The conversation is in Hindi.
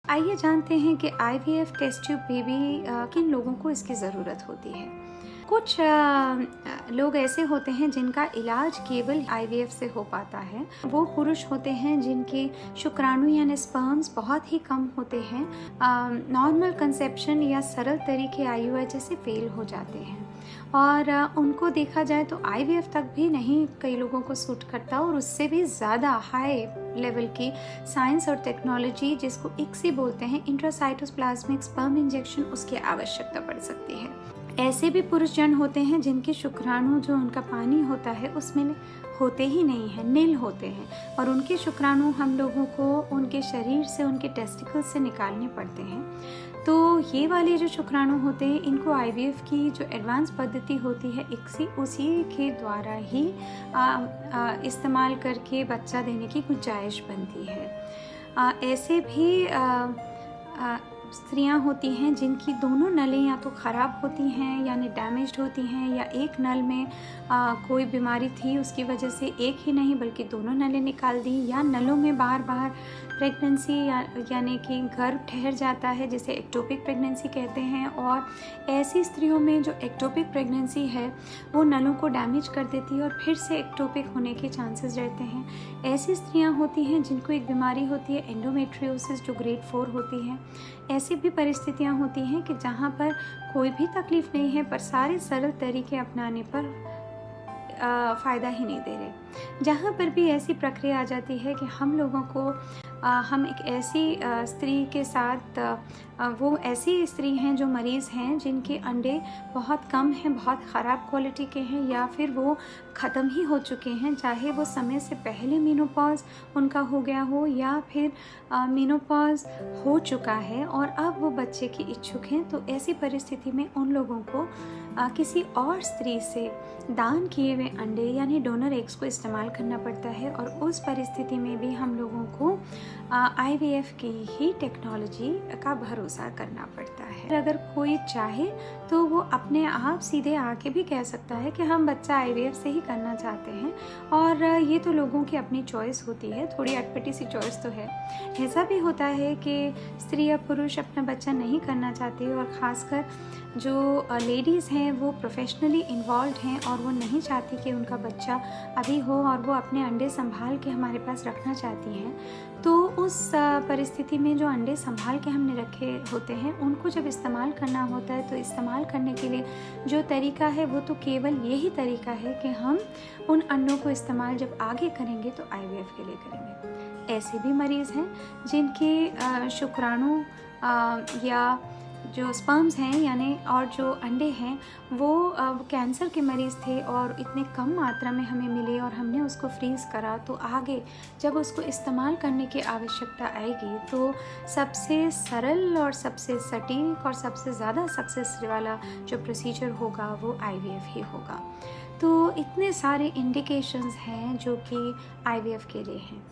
आइए जानते हैं कि आईवीएफ टेस्ट ट्यूब बेबी किन लोगों को इसकी ज़रूरत होती है। कुछ लोग ऐसे होते हैं जिनका इलाज केवल आईवीएफ से हो पाता है। वो पुरुष होते हैं जिनके शुक्राणु यानी स्पर्म्स बहुत ही कम होते हैं, नॉर्मल कंसेप्शन या सरल तरीके आईयूआई से फेल हो जाते हैं और उनको देखा जाए तो आईवीएफ तक भी नहीं कई लोगों को सूट करता और उससे भी ज़्यादा हाई लेवल की साइंस और टेक्नोलॉजी, जिसको ICSI बोलते हैं, इंट्रासाइटोप्लाज्मिक स्पर्म इंजेक्शन, उसकी आवश्यकता पड़ सकती है। ऐसे भी पुरुष जन होते हैं जिनके शुक्राणु जो उनका पानी होता है उसमें होते ही नहीं हैं, नील होते हैं और उनके शुक्राणु हम लोगों को उनके शरीर से, उनके टेस्टिकल्स से निकालने पड़ते हैं। तो ये वाले जो शुक्राणु होते हैं इनको आईवीएफ की जो एडवांस पद्धति होती है ICSI, उसी के द्वारा ही इस्तेमाल करके बच्चा देने की गुंजाइश बनती है। ऐसे भी स्त्रियां होती हैं जिनकी दोनों नलें या तो ख़राब होती हैं यानी डैमेज्ड होती हैं, या एक नल में कोई बीमारी थी उसकी वजह से एक ही नहीं बल्कि दोनों नलें निकाल दी, या नलों में बार बार प्रेगनेंसी यानी कि गर्भ ठहर जाता है जिसे एक्टोपिक प्रेगनेंसी कहते हैं। और ऐसी स्त्रियों में जो एक्टोपिक प्रेगनेंसी है वो नलों को डैमेज कर देती है और फिर से एक्टोपिक होने के चांसेस रहते हैं। ऐसी स्त्रियां होती हैं जिनको एक बीमारी होती है एंडोमेट्रियोसिस जो ग्रेड 4 होती है। ऐसी भी परिस्थितियां होती हैं कि जहां पर कोई भी तकलीफ़ नहीं है पर सारे सरल तरीके अपनाने पर फ़ायदा ही नहीं दे रहे। जहाँ पर भी ऐसी प्रक्रिया आ जाती है कि हम लोगों को हम एक ऐसी स्त्री के साथ वो ऐसी स्त्री हैं जो मरीज़ हैं जिनके अंडे बहुत कम हैं, बहुत ख़राब क्वालिटी के हैं, या फिर वो ख़त्म ही हो चुके हैं, चाहे वो समय से पहले मेनोपॉज उनका हो गया हो या फिर मेनोपॉज हो चुका है और अब वो बच्चे की इच्छुक हैं। तो ऐसी परिस्थिति में उन लोगों को किसी और स्त्री से दान किए हुए अंडे यानी डोनर एग्स को इस्तेमाल करना पड़ता है और उस परिस्थिति में भी हम लोगों को आईवीएफ की ही टेक्नोलॉजी का भरोसा करना पड़ता है। अगर कोई चाहे तो वो अपने आप सीधे आके भी कह सकता है कि हम बच्चा आईवीएफ से ही करना चाहते हैं, और ये तो लोगों की अपनी चॉइस होती है, थोड़ी अटपटी सी चॉइस तो है। ऐसा भी होता है कि स्त्री या पुरुष अपना बच्चा नहीं करना चाहते और ख़ासकर जो लेडीज़ हैं वो प्रोफेशनली इन्वॉल्व हैं और वो नहीं चाहती कि उनका बच्चा अभी हो और वो अपने अंडे संभाल के हमारे पास रखना चाहती हैं। तो उस परिस्थिति में जो अंडे संभाल के हमने रखे होते हैं उनको जब इस्तेमाल करना होता है तो इस्तेमाल करने के लिए जो तरीका है वो तो केवल यही तरीका है कि हम उन अंडों को इस्तेमाल जब आगे करेंगे तो आईवीएफ के लिए करेंगे। ऐसे भी मरीज़ हैं जिनके शुक्राणु या जो स्पर्म्स हैं यानी और जो अंडे हैं वो कैंसर के मरीज़ थे और इतने कम मात्रा में हमें मिले और हमने उसको फ्रीज़ करा। तो आगे जब उसको इस्तेमाल करने की आवश्यकता आएगी तो सबसे सरल और सबसे सटीक और सबसे ज़्यादा सक्सेस वाला जो प्रोसीजर होगा वो आईवीएफ ही होगा। तो इतने सारे इंडिकेशंस हैं जो कि आईवीएफ के लिए हैं।